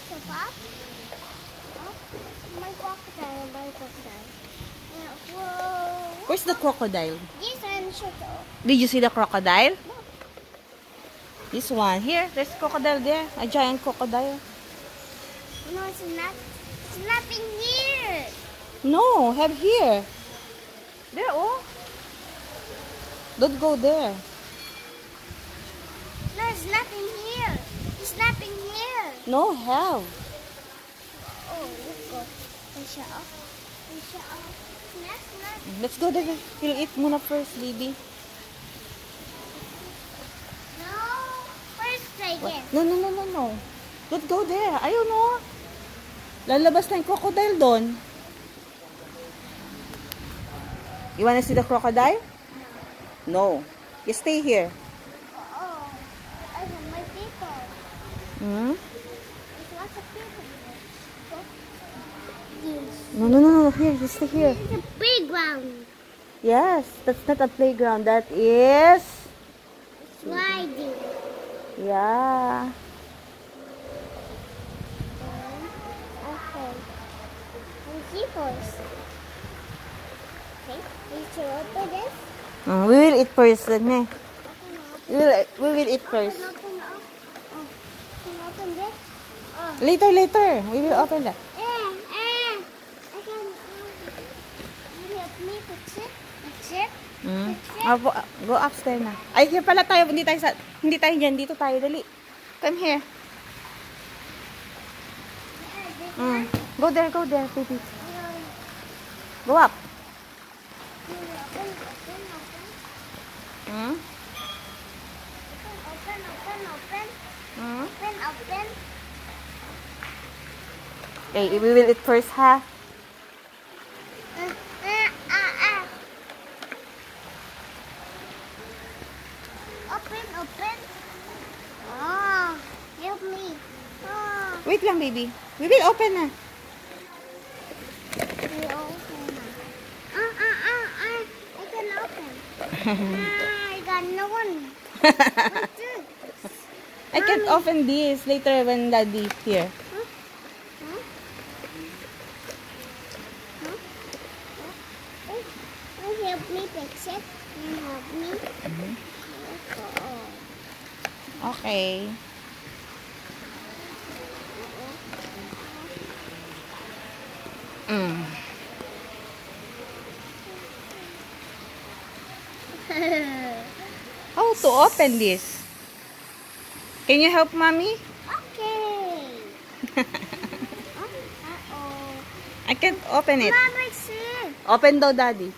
So, Pop? Oh, my crocodile, my crocodile. Whoa. Where's the crocodile? This one should go. Did you see the crocodile? No. This one. Here, there's crocodile there. A giant crocodile. No, it's not. It's not in here. No, have here. There, oh. Don't go there. No, it's not in here. It's not in here. No, have. Oh, let's go. Push it off. Push it off. Not. Let's go there. We'll eat muna first, baby. No. First try What? again. No. Don't go there. Ayun, oh. Lalabas na yung crocodile doon. You wanna see the crocodile? No. You stay here. Oh, I have my paper. Hmm? There's lots of paper here. So, this. No. Here, you stay here. It's a playground. Yes, that's not a playground. That is... Sliding. Yeah. Okay. And zippers. Okay, you should open this. We will eat first, then. Open, We will eat first. open up. Oh, can I open this? Oh. Later. We will open that. I can, you help me fix it? Fix it? Go upstairs na. Ay, here pala tayo. Hindi tayo dyan. Dito tayo. Dali. Come here. Go there, baby. Go up. Open. Okay, we will eat first, ha? Open. Oh, help me. Oh, Wait lang, baby. We will open na. we open. I can open. I got no one. What's this? I can't open this later when daddy here. Help me fix it. Help me. Okay. How to open this? Can you help mommy? Okay. I can't open it. Mama, see. Open daw, daddy.